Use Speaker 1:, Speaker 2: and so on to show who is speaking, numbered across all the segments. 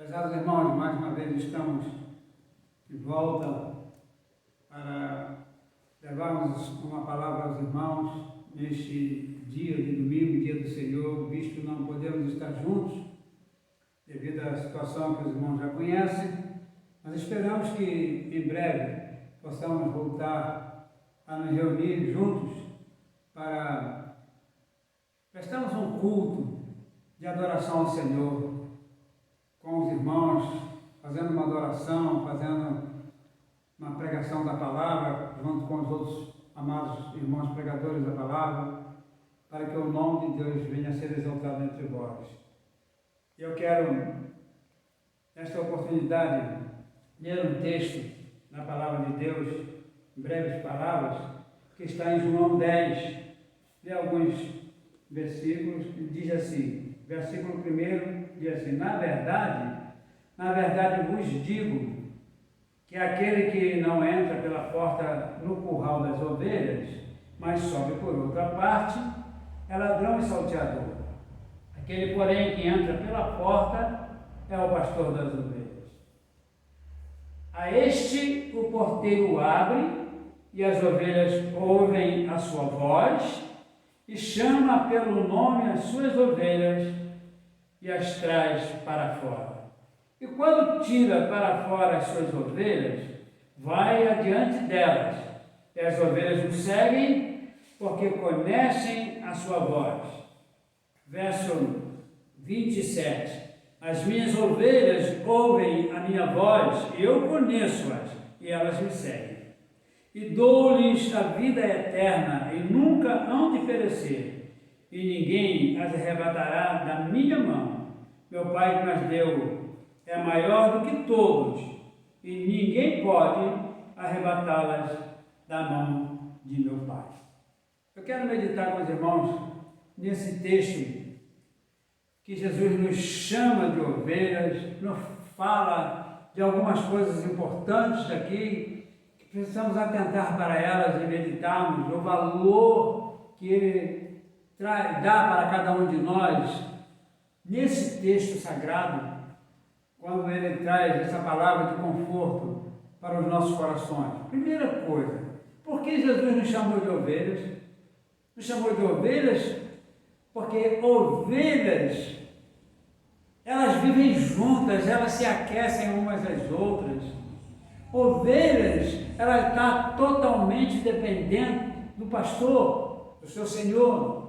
Speaker 1: Prezados irmãos, mais uma vez estamos de volta para levarmos uma palavra aos irmãos neste dia de domingo, dia do Senhor, visto que não podemos estar juntos devido à situação que os irmãos já conhecem, mas esperamos que em breve possamos voltar a nos reunir juntos para prestarmos um culto de adoração ao Senhor, com os irmãos, fazendo uma adoração, fazendo uma pregação da palavra, junto com os outros amados irmãos pregadores da palavra, para que o nome de Deus venha a ser exaltado entre vós. Eu quero, nesta oportunidade, ler um texto na palavra de Deus, em breves palavras, que está em João 10, ler alguns versículos, que diz assim, versículo 1 diz assim, na verdade vos digo que aquele que não entra pela porta no curral das ovelhas, mas sobe por outra parte, é ladrão e salteador. Aquele, porém, que entra pela porta é o pastor das ovelhas. A este o porteiro abre, e as ovelhas ouvem a sua voz, e chama pelo nome as suas ovelhas, e as traz para fora. E quando tira para fora as suas ovelhas, vai adiante delas, e as ovelhas o seguem, porque conhecem a sua voz. Verso 27. As minhas ovelhas ouvem a minha voz, e eu conheço-as, e elas me seguem. E dou-lhes a vida eterna, e nunca hão de perecer, e ninguém as arrebatará da minha mão. Meu Pai que nos deu é maior do que todos, e ninguém pode arrebatá-las da mão de meu Pai. Eu quero meditar com os irmãos nesse texto que Jesus nos chama de ovelhas, nos fala de algumas coisas importantes aqui, que precisamos atentar para elas e meditarmos o valor que Ele dá para cada um de nós nesse texto sagrado, quando Ele traz essa palavra de conforto para os nossos corações. Primeira coisa, por que Jesus nos chamou de ovelhas? Nos chamou de ovelhas porque ovelhas, elas vivem juntas, elas se aquecem umas às outras. Ovelhas, ela está totalmente dependente do pastor, do seu Senhor.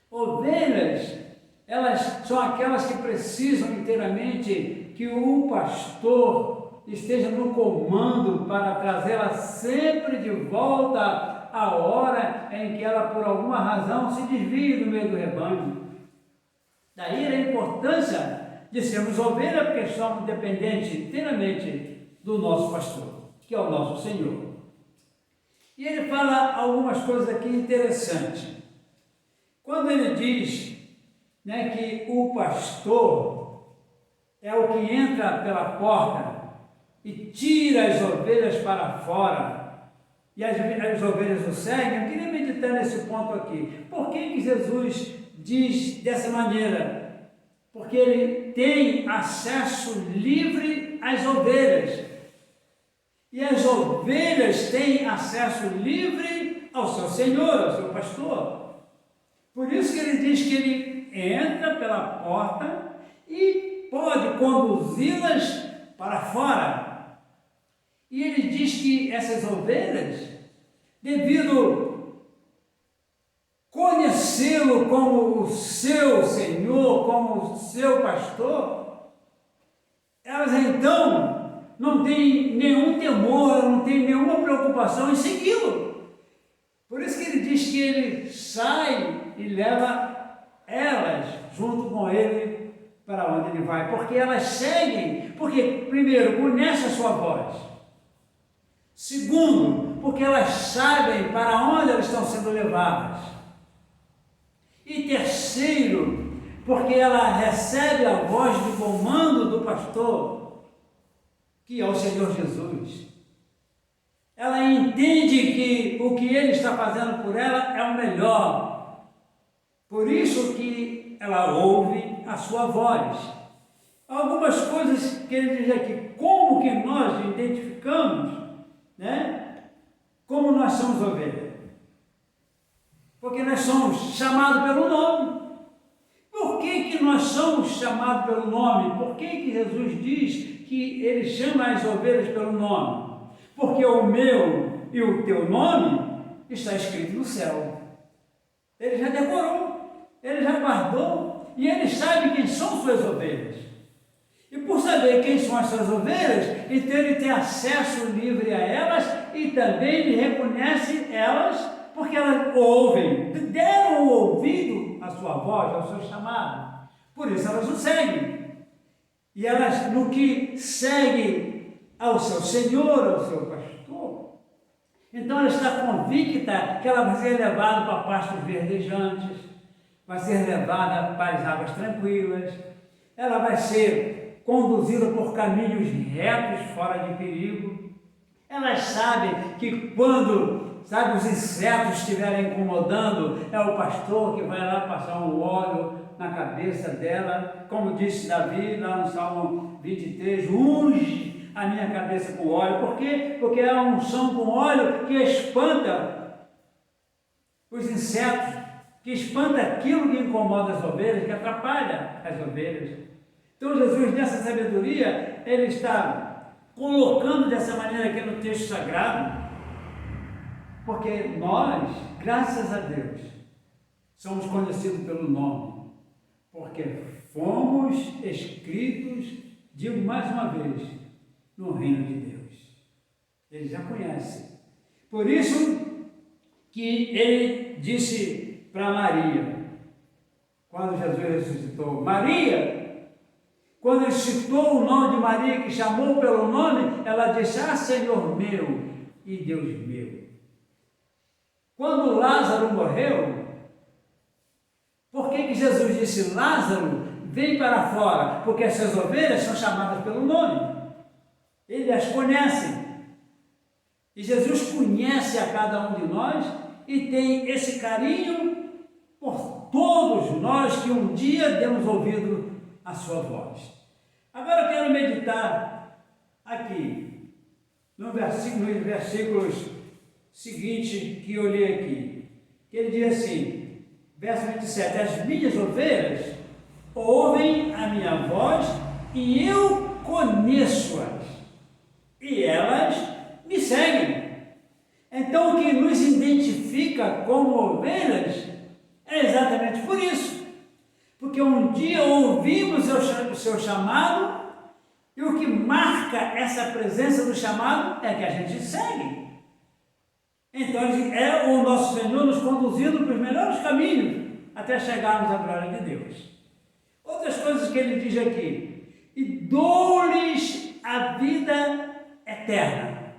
Speaker 1: Ovelhas, elas são aquelas que precisam inteiramente que o pastor esteja no comando para trazê-la sempre de volta à hora em que ela, por alguma razão, se desvie do meio do rebanho. Daí a importância de sermos ovelhas, porque somos dependentes inteiramente do nosso pastor, que é o nosso Senhor. E ele fala algumas coisas aqui interessantes. Quando ele diz que o pastor é o que entra pela porta e tira as ovelhas para fora, e as ovelhas o seguem, eu queria meditar nesse ponto aqui. Por que Jesus diz dessa maneira? Porque ele tem acesso livre às ovelhas, e as ovelhas têm acesso livre ao seu Senhor, ao seu pastor. Por isso que ele diz que ele entra pela porta e pode conduzi-las para fora. E ele diz que essas ovelhas, devido conhecê-lo como o seu Senhor, como o seu pastor, elas então não têm nenhum temor, não têm nenhuma preocupação em segui-lo. Por isso que ele diz que ele sai e leva elas junto com ele para onde ele vai, porque elas seguem, porque primeiro conhecem a sua voz, segundo, porque elas sabem para onde elas estão sendo levadas, e terceiro, porque ela recebe a voz de comando do pastor, que é o Senhor Jesus. Ela entende que o que ele está fazendo por ela é o melhor. Por isso que ela ouve a sua voz. algumas coisas que ele diz aqui, como que nós identificamos, né? Como nós somos ovelhas. Porque nós somos chamados pelo nome. Por que nós somos chamados pelo nome? Por que Jesus diz que ele chama as ovelhas pelo nome? Porque o meu e o teu nome está escrito no céu. Ele já decorou, ele já guardou e ele sabe quem são suas ovelhas. E por saber quem são as suas ovelhas, então ele tem acesso livre a elas e também ele reconhece elas porque elas ouvem, deram o ouvido à sua voz, ao seu chamado. Por isso elas o seguem. E elas, no que seguem ao seu Senhor, ao seu pastor, então ela está convicta que ela vai ser levada para pastos verdejantes, vai ser levada para as águas tranquilas, ela vai ser conduzida por caminhos retos, fora de perigo. Elas sabem que quando os insetos estiverem incomodando, é o pastor que vai lá passar um óleo na cabeça dela, como disse Davi lá no Salmo 23, unge a minha cabeça com óleo. Por quê? Porque é a unção com óleo que espanta os insetos, que espanta aquilo que incomoda as ovelhas, que atrapalha as ovelhas. Então Jesus, nessa sabedoria, ele está colocando dessa maneira aqui no texto sagrado, porque nós, graças a Deus, somos conhecidos pelo nome, porque fomos escritos, digo mais uma vez, no reino de Deus. Ele já conhece. Por isso que ele disse para Maria, quando Jesus ressuscitou, Maria, quando ele citou o nome de Maria, que chamou pelo nome, ela disse, Senhor meu e Deus meu. Quando Lázaro morreu, por que Jesus disse, Lázaro, vem para fora? Porque essas ovelhas são chamadas pelo nome. Ele as conhece. E Jesus conhece a cada um de nós e tem esse carinho por todos nós que um dia demos ouvido a sua voz. Agora eu quero meditar aqui, nos versículos seguinte que eu li aqui, que ele diz assim, verso 27, as minhas ovelhas ouvem a minha voz e eu conheço-as e elas me seguem. Então o que nos identifica como ovelhas é exatamente por isso, porque um dia ouvimos o seu chamado e o que marca essa presença do chamado é que a gente segue. Então, é o nosso Senhor nos conduzindo para os melhores caminhos até chegarmos à glória de Deus. Outras coisas que ele diz aqui, e dou-lhes a vida eterna.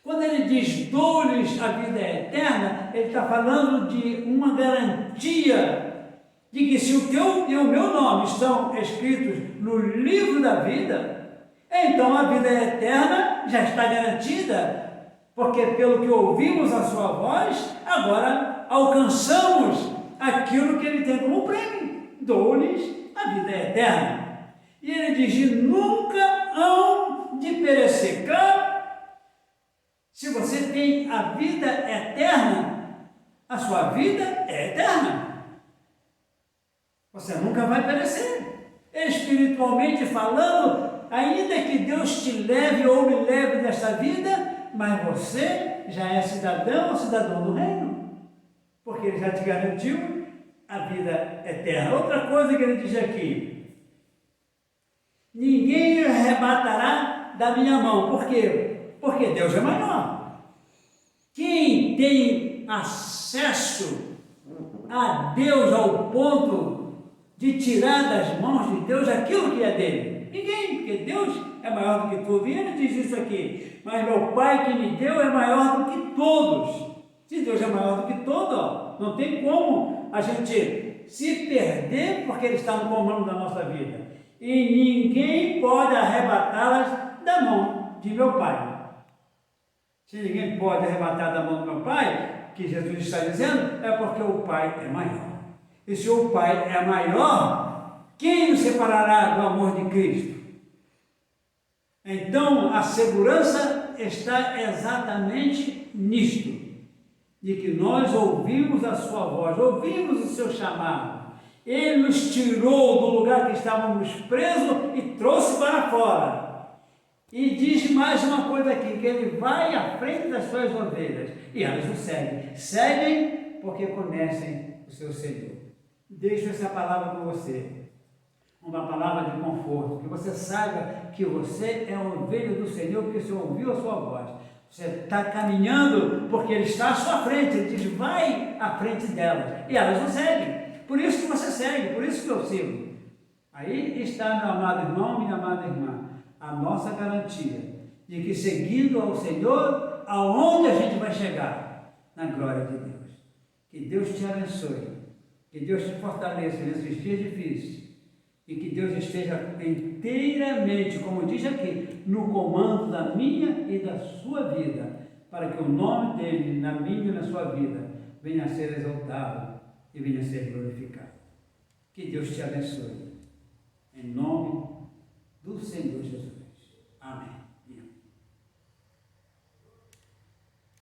Speaker 1: Quando ele diz dou-lhes a vida eterna, ele está falando de uma garantia de que se o teu e o meu nome estão escritos no livro da vida, então a vida eterna já está garantida. Porque pelo que ouvimos a sua voz, agora alcançamos aquilo que ele tem como prêmio, dou-lhes a vida eterna. E ele diz, nunca hão de perecer. Claro, se você tem a vida eterna, a sua vida é eterna. Você nunca vai perecer. Espiritualmente falando, ainda que Deus te leve ou me leve desta vida, mas você já é cidadão ou cidadão do reino, porque ele já te garantiu a vida eterna. Outra coisa que ele diz aqui, ninguém arrebatará da minha mão. Por quê? Porque Deus é maior. Quem tem acesso a Deus ao ponto de tirar das mãos de Deus aquilo que é dele? Ninguém, porque Deus é maior do que tudo. E ele diz isso aqui, mas meu Pai que me deu é maior do que todos. Se Deus é maior do que todo, não tem como a gente se perder porque Ele está no comando da nossa vida. E ninguém pode arrebatá-las da mão de meu Pai. Se ninguém pode arrebatar da mão do meu Pai, que Jesus está dizendo, é porque o Pai é maior. E se o Pai é maior, Quem nos separará do amor de Cristo? Então, a segurança está exatamente nisto, de que nós ouvimos a sua voz, ouvimos o seu chamado. Ele nos tirou do lugar que estávamos presos e trouxe para fora. E diz mais uma coisa aqui, que ele vai à frente das suas ovelhas e elas o seguem. Seguem porque conhecem o seu Senhor. Deixo essa palavra com você. Uma palavra de conforto, que você saiba que você é uma ovelha do Senhor, porque o Senhor ouviu a sua voz. Você está caminhando porque Ele está à sua frente, Ele diz, vai à frente delas, e elas o seguem. Por isso que você segue, por isso que eu sigo. Aí está, meu amado irmão, minha amada irmã, a nossa garantia de que seguindo ao Senhor, aonde a gente vai chegar? Na glória de Deus. Que Deus te abençoe, que Deus te fortaleça nesses dias difíceis, e que Deus esteja inteiramente, como diz aqui, no comando da minha e da sua vida, para que o nome dele, na minha e na sua vida, venha a ser exaltado e venha a ser glorificado. Que Deus te abençoe. Em nome do Senhor Jesus.